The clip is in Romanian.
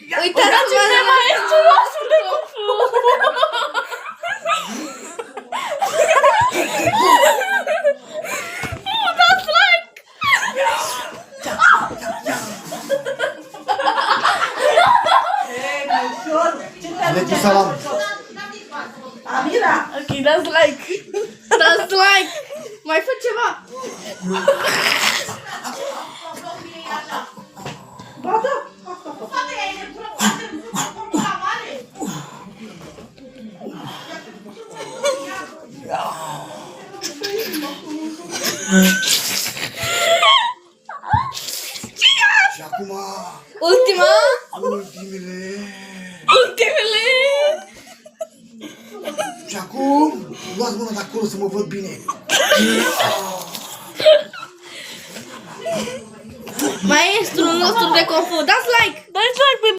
Uitați-vă la maestru nostru de Kung Fu! Dați like! Aleikum salam. Amira! Ok, dați like! Dați like! Mai fă ceva! Ba da! Și acum, Ultima! ultimele. Și acum, luați mâna de acolo să mă văd bine. Maestrul nostru de Kung Fu! Dați like! Dați like!